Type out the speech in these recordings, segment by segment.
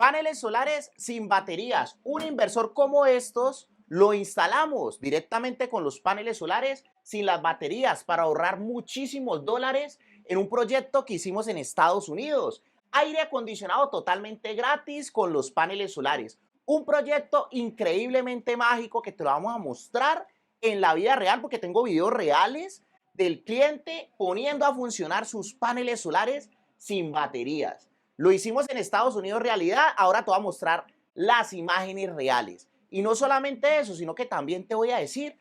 Paneles solares sin baterías. Un inversor como estos lo instalamos directamente con los paneles solares sin las baterías para ahorrar muchísimos dólares en un proyecto que hicimos en Estados Unidos. Aire acondicionado totalmente gratis con los paneles solares. Un proyecto increíblemente mágico que te lo vamos a mostrar en la vida real porque tengo videos reales del cliente poniendo a funcionar sus paneles solares sin baterías. Lo hicimos en Estados Unidos realidad, ahora te voy a mostrar las imágenes reales. Y no solamente eso, sino que también te voy a decir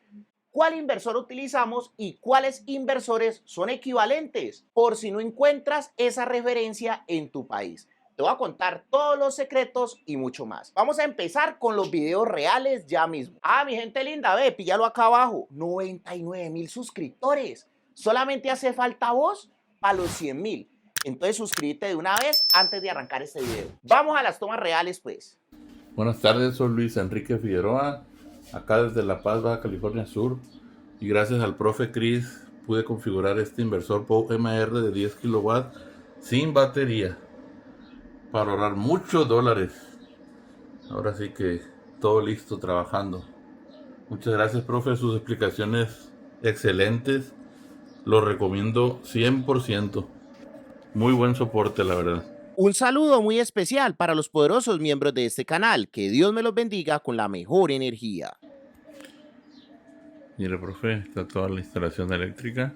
cuál inversor utilizamos y cuáles inversores son equivalentes, por si no encuentras esa referencia en tu país. Te voy a contar todos los secretos y mucho más. Vamos a empezar con los videos reales ya mismo. Mi gente linda, ve, píllalo acá abajo. 99,000 suscriptores. Solamente hace falta vos para los 100,000. Entonces suscríbete de una vez antes de arrancar este video. Vamos a las tomas reales pues. Buenas tardes, soy Luis Enrique Figueroa, acá desde La Paz, Baja California Sur. Y gracias al profe Chris pude configurar este inversor POW-MR de 10 kW sin batería para ahorrar muchos dólares. Ahora sí que todo listo trabajando. Muchas gracias, profe, sus explicaciones excelentes. Lo recomiendo 100%. Muy buen soporte, la verdad. Un saludo muy especial para los poderosos miembros de este canal. Que Dios me los bendiga con la mejor energía. Mire, profe, está toda la instalación eléctrica.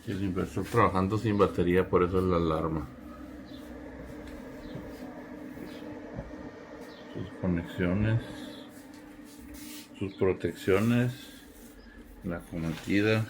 Y el inversor trabajando sin batería, por eso es la alarma. Sus conexiones, sus protecciones, la cometida.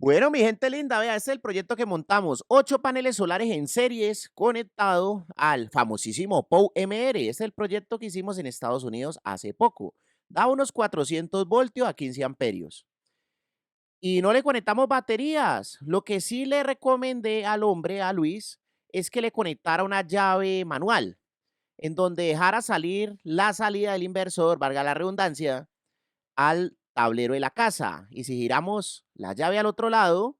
Bueno, mi gente linda, vea, este es el proyecto que montamos. 8 paneles solares en series conectado al famosísimo POW-MR. Este es el proyecto que hicimos en Estados Unidos hace poco. Da unos 400 voltios a 15 amperios. Y no le conectamos baterías. Lo que sí le recomendé al hombre, a Luis, es que le conectara una llave manual, en donde dejara salir la salida del inversor, valga la redundancia, al tablero de la casa. Y si giramos la llave al otro lado,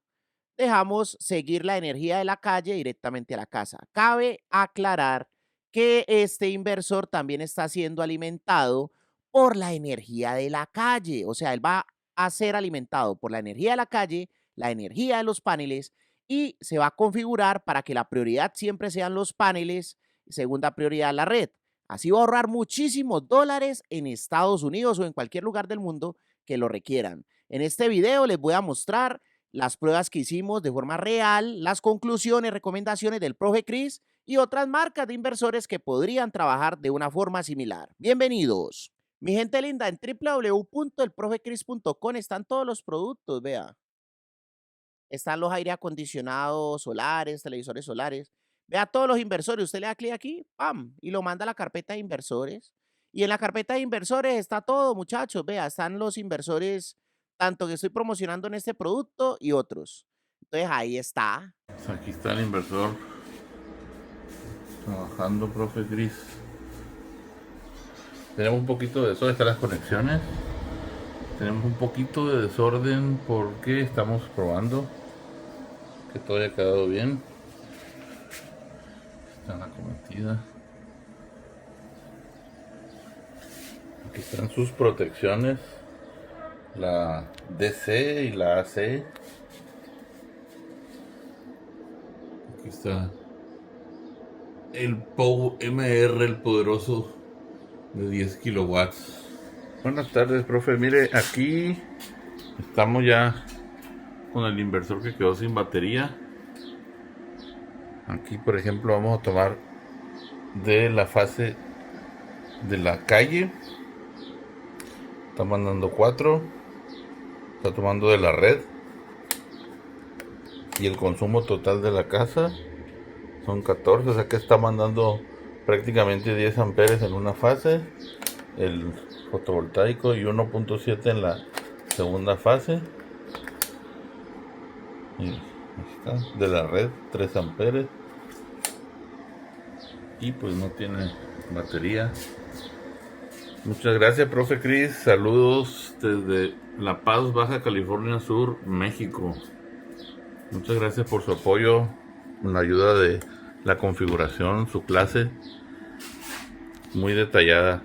dejamos seguir la energía de la calle directamente a la casa. Cabe aclarar que este inversor también está siendo alimentado por la energía de la calle. O sea, él va a ser alimentado por la energía de la calle, la energía de los paneles y se va a configurar para que la prioridad siempre sean los paneles, segunda prioridad la red. Así va a ahorrar muchísimos dólares en Estados Unidos o en cualquier lugar del mundo que lo requieran. En este video les voy a mostrar las pruebas que hicimos de forma real, las conclusiones, recomendaciones del profe Chris y otras marcas de inversores que podrían trabajar de una forma similar. Bienvenidos. Mi gente linda, en www.elprofechris.com están todos los productos, vea. Están los aire acondicionados solares, televisores solares. Vea todos los inversores. Usted le da clic aquí, ¡pam! Y lo manda a la carpeta de inversores. Y en la carpeta de inversores está todo, muchachos. Vea, están los inversores, tanto que estoy promocionando en este producto y otros. Entonces ahí está. Aquí está el inversor trabajando, profe Chris. Tenemos un poquito de desorden, están las conexiones. Tenemos un poquito de desorden porque estamos probando que todo haya quedado bien. Está la cometida. Aquí están sus protecciones, la DC y la AC. Aquí está el POW-MR, el poderoso de 10 kilowatts. Buenas tardes, profe. Mire, aquí estamos ya con el inversor que quedó sin batería. Aquí, por ejemplo, vamos a tomar de la fase de la calle. Está mandando 4. Está tomando de la red. Y el consumo total de la casa son 14. O sea que está mandando prácticamente 10 amperes en una fase. El fotovoltaico y 1.7 en la segunda fase. Y ahí está, de la red 3 amperes. Y pues no tiene batería. Muchas gracias, profe Cris. Saludos desde La Paz, Baja California Sur, México. Muchas gracias por su apoyo en la ayuda de la configuración, su clase muy detallada.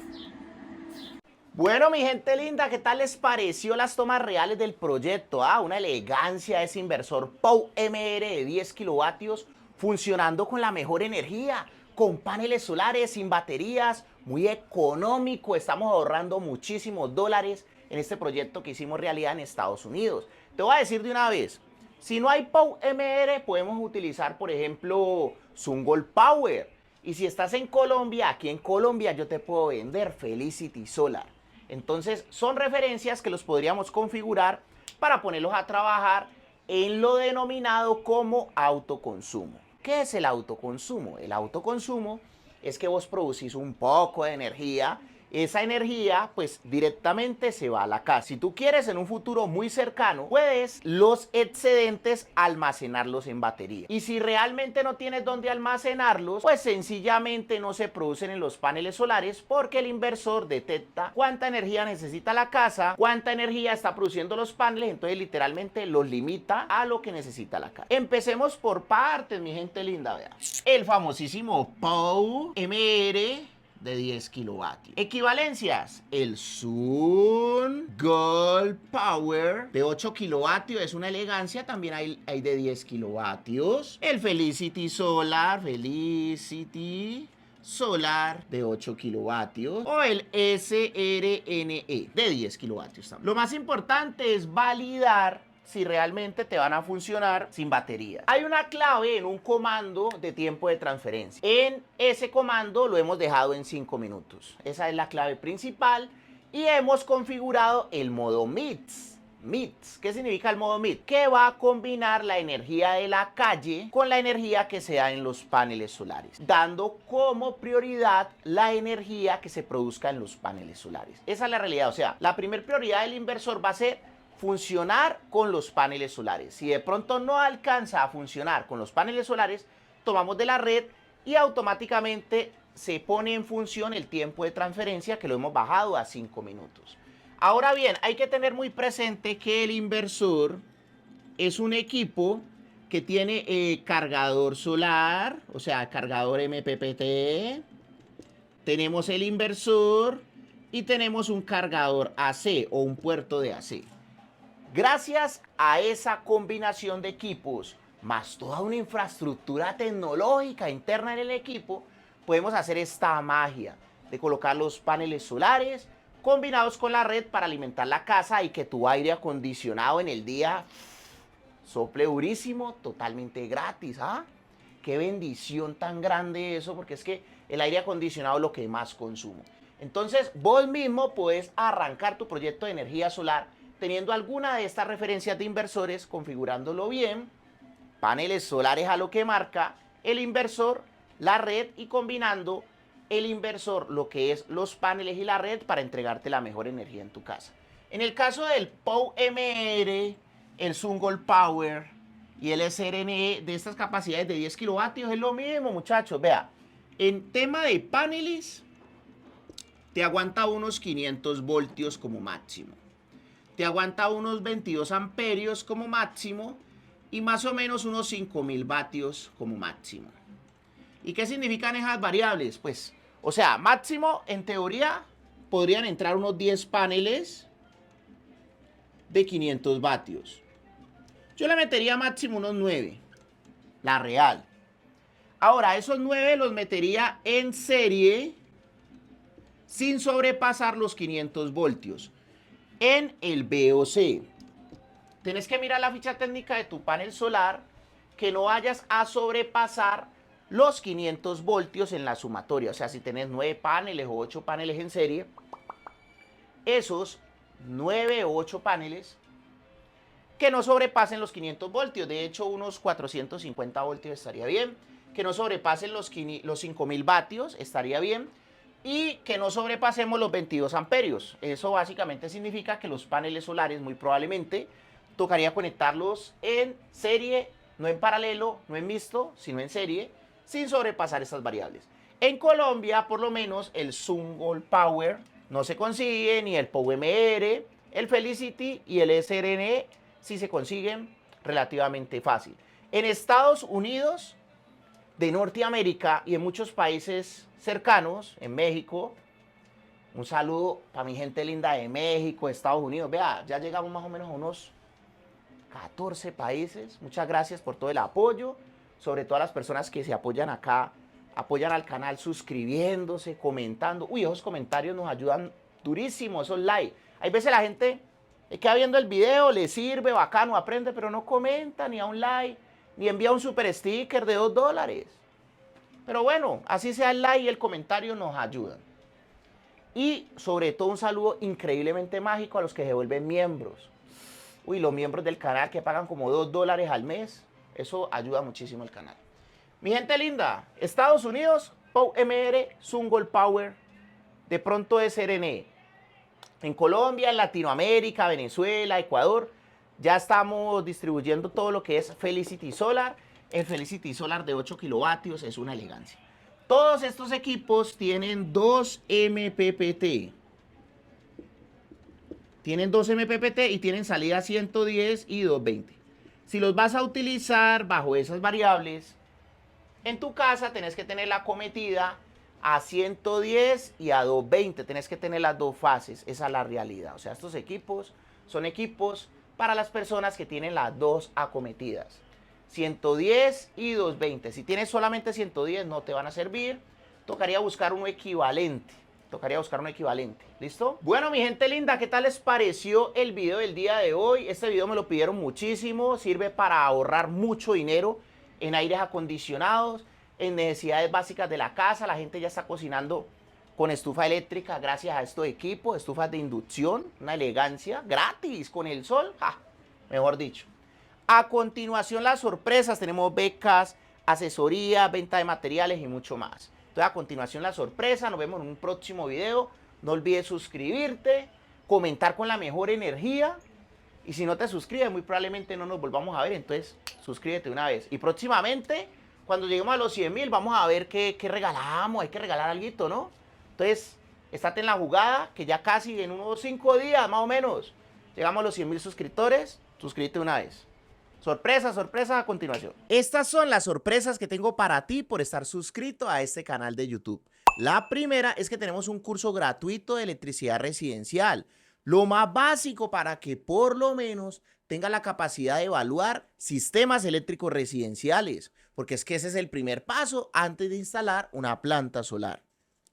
Bueno, mi gente linda, ¿qué tal les pareció las tomas reales del proyecto? Una elegancia ese inversor POW MR de 10 kilovatios funcionando con la mejor energía, con paneles solares, sin baterías, muy económico. Estamos ahorrando muchísimos dólares en este proyecto que hicimos realidad en Estados Unidos. Te voy a decir de una vez, si no hay POW MR, podemos utilizar, por ejemplo, Sungol Power. Y si estás en Colombia, aquí en Colombia yo te puedo vender Felicity Solar. Entonces son referencias que los podríamos configurar para ponerlos a trabajar en lo denominado como autoconsumo. ¿Qué es el autoconsumo? El autoconsumo es que vos producís un poco de energía. Esa energía pues directamente se va a la casa. Si tú quieres en un futuro muy cercano, puedes los excedentes almacenarlos en batería. Y si realmente no tienes dónde almacenarlos, pues sencillamente no se producen en los paneles solares porque el inversor detecta cuánta energía necesita la casa, cuánta energía está produciendo los paneles, entonces literalmente los limita a lo que necesita la casa. Empecemos por partes, mi gente linda, vea. El famosísimo POW MR de 10 kilovatios. Equivalencias. El Sun Gold Power de 8 kilovatios es una elegancia. También hay de 10 kilovatios. El Felicity Solar. Felicity Solar de 8 kilovatios o el SRNE de 10 kilovatios también. Lo más importante es validar si realmente te van a funcionar sin batería. Hay una clave en un comando de tiempo de transferencia. En ese comando lo hemos dejado en 5 minutos. Esa es la clave principal y hemos configurado el modo MITS. MITS, ¿qué significa el modo MIT? Que va a combinar la energía de la calle con la energía que se da en los paneles solares, dando como prioridad la energía que se produzca en los paneles solares. Esa es la realidad, o sea, la primera prioridad del inversor va a ser funcionar con los paneles solares. Si de pronto no alcanza a funcionar con los paneles solares, tomamos de la red y automáticamente se pone en función el tiempo de transferencia que lo hemos bajado a 5 minutos. Ahora bien, hay que tener muy presente que el inversor es un equipo que tiene cargador solar, o sea, cargador MPPT. Tenemos el inversor y tenemos un cargador AC o un puerto de AC. Gracias a esa combinación de equipos, más toda una infraestructura tecnológica interna en el equipo, podemos hacer esta magia de colocar los paneles solares combinados con la red para alimentar la casa y que tu aire acondicionado en el día sople durísimo, totalmente gratis. Qué bendición tan grande eso, porque es que el aire acondicionado es lo que más consumo. Entonces, vos mismo puedes arrancar tu proyecto de energía solar teniendo alguna de estas referencias de inversores, configurándolo bien, paneles solares a lo que marca el inversor, la red y combinando el inversor, lo que es los paneles y la red para entregarte la mejor energía en tu casa. En el caso del POW MR, el Sungol Power y el SRNE de estas capacidades de 10 kilovatios es lo mismo, muchachos. Vea, en tema de paneles, te aguanta unos 500 voltios como máximo. Te aguanta unos 22 amperios como máximo y más o menos unos 5000 vatios como máximo. ¿Y qué significan esas variables? Pues, o sea, máximo en teoría podrían entrar unos 10 paneles de 500 vatios. Yo le metería máximo unos 9, la real. Ahora, esos 9 los metería en serie sin sobrepasar los 500 voltios. En el VOC, tenés que mirar la ficha técnica de tu panel solar, que no vayas a sobrepasar los 500 voltios en la sumatoria. O sea, si tenés 9 paneles o 8 paneles en serie, esos 9 o 8 paneles que no sobrepasen los 500 voltios. De hecho, unos 450 voltios estaría bien. Que no sobrepasen los 5000 vatios estaría bien. Y que no sobrepasemos los 22 amperios. Eso básicamente significa que los paneles solares muy probablemente tocaría conectarlos en serie, no en paralelo, no en mixto, sino en serie, sin sobrepasar estas variables. En Colombia, por lo menos, el Sungol Power no se consigue, ni el POW-MR, el Felicity y el SRNE sí se consiguen relativamente fácil. En Estados Unidos de Norteamérica y en muchos países cercanos, en México, un saludo para mi gente linda de México, Estados Unidos. Vea, ya llegamos más o menos a unos 14 países. Muchas gracias por todo el apoyo, sobre todo a las personas que se apoyan acá, apoyan al canal suscribiéndose, comentando. Uy, esos comentarios nos ayudan durísimo, esos likes. Hay veces la gente queda viendo el video, le sirve, bacano, aprende, pero no comenta, ni a un like, ni envía un super sticker de $2. Pero bueno, así sea el like y el comentario nos ayudan. Y sobre todo un saludo increíblemente mágico a los que se vuelven miembros. Uy, los miembros del canal que pagan como $2 al mes, eso ayuda muchísimo al canal. Mi gente linda, Estados Unidos, POW-MR, Sungold Power, de pronto SRNE. En Colombia, en Latinoamérica, Venezuela, Ecuador, ya estamos distribuyendo todo lo que es Felicity Solar. El Felicity Solar de 8 kilovatios es una elegancia. Todos estos equipos tienen 2 MPPT. Tienen 2 MPPT y tienen salida 110 y 220. Si los vas a utilizar bajo esas variables, en tu casa tenés que tener la acometida a 110 y a 220. Tenés que tener las dos fases. Esa es la realidad. O sea, estos equipos son equipos para las personas que tienen las dos acometidas. 110 y 220. Si tienes solamente 110 no te van a servir. Tocaría buscar un equivalente. ¿Listo? Bueno, mi gente linda, ¿qué tal les pareció el video del día de hoy? Este video me lo pidieron muchísimo. Sirve para ahorrar mucho dinero en aires acondicionados, en necesidades básicas de la casa. La gente ya está cocinando con estufa eléctrica gracias a estos equipos, estufas de inducción, una elegancia, gratis, con el sol, mejor dicho. A continuación, las sorpresas, tenemos becas, asesoría, venta de materiales y mucho más. Entonces, a continuación, la sorpresa, nos vemos en un próximo video. No olvides suscribirte, comentar con la mejor energía. Y si no te suscribes, muy probablemente no nos volvamos a ver, entonces suscríbete una vez. Y próximamente, cuando lleguemos a los 100,000, vamos a ver qué regalamos, hay que regalar algo, ¿no? Entonces, estate en la jugada, que ya casi en unos 5 días, más o menos, llegamos a los 100,000 suscriptores, suscríbete una vez. Sorpresa, sorpresa a continuación. Estas son las sorpresas que tengo para ti por estar suscrito a este canal de YouTube. La primera es que tenemos un curso gratuito de electricidad residencial. Lo más básico para que por lo menos tenga la capacidad de evaluar sistemas eléctricos residenciales, porque es que ese es el primer paso antes de instalar una planta solar.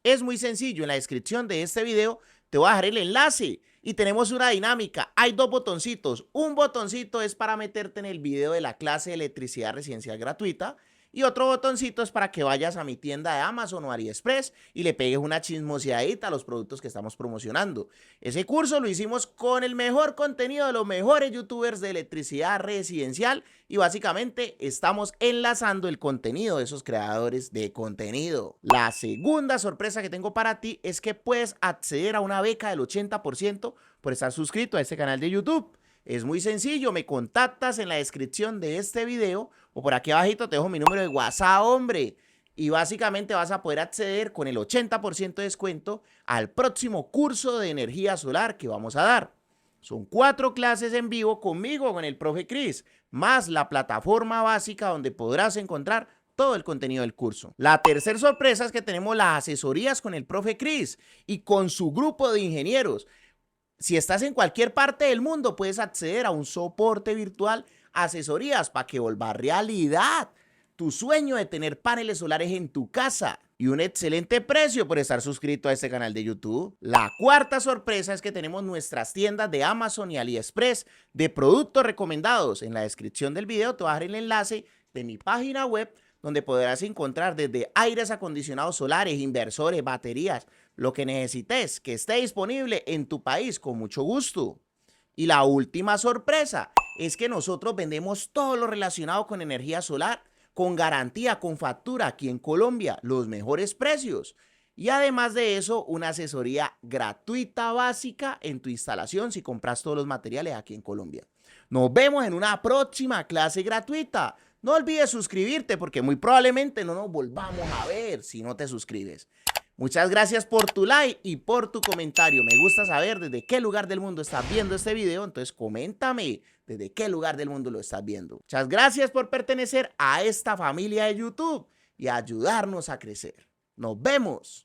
Es muy sencillo, en la descripción de este video te voy a dejar el enlace y tenemos una dinámica. Hay 2 botoncitos. Un botoncito es para meterte en el video de la clase de electricidad residencial gratuita y otro botoncito es para que vayas a mi tienda de Amazon o AliExpress y le pegues una chismoseadita a los productos que estamos promocionando. Ese curso lo hicimos con el mejor contenido de los mejores youtubers de electricidad residencial y básicamente estamos enlazando el contenido de esos creadores de contenido. La segunda sorpresa que tengo para ti es que puedes acceder a una beca del 80% por estar suscrito a este canal de YouTube. Es muy sencillo, me contactas en la descripción de este video o por aquí abajito te dejo mi número de WhatsApp, hombre. Y básicamente vas a poder acceder con el 80% de descuento al próximo curso de energía solar que vamos a dar. Son 4 clases en vivo conmigo, con el profe Chris, más la plataforma básica donde podrás encontrar todo el contenido del curso. La tercera sorpresa es que tenemos las asesorías con el profe Chris y con su grupo de ingenieros. Si estás en cualquier parte del mundo, puedes acceder a un soporte virtual, asesorías para que vuelva realidad tu sueño de tener paneles solares en tu casa y un excelente precio por estar suscrito a este canal de YouTube. La cuarta sorpresa es que tenemos nuestras tiendas de Amazon y AliExpress de productos recomendados. En la descripción del video te voy a dejar el enlace de mi página web donde podrás encontrar desde aires acondicionados solares, inversores, baterías, lo que necesites que esté disponible en tu país con mucho gusto. Y la última sorpresa es que nosotros vendemos todo lo relacionado con energía solar, con garantía, con factura aquí en Colombia, los mejores precios. Y además de eso, una asesoría gratuita básica en tu instalación si compras todos los materiales aquí en Colombia. Nos vemos en una próxima clase gratuita. No olvides suscribirte porque muy probablemente no nos volvamos a ver si no te suscribes. Muchas gracias por tu like y por tu comentario. Me gusta saber desde qué lugar del mundo estás viendo este video, entonces coméntame desde qué lugar del mundo lo estás viendo. Muchas gracias por pertenecer a esta familia de YouTube y ayudarnos a crecer. Nos vemos.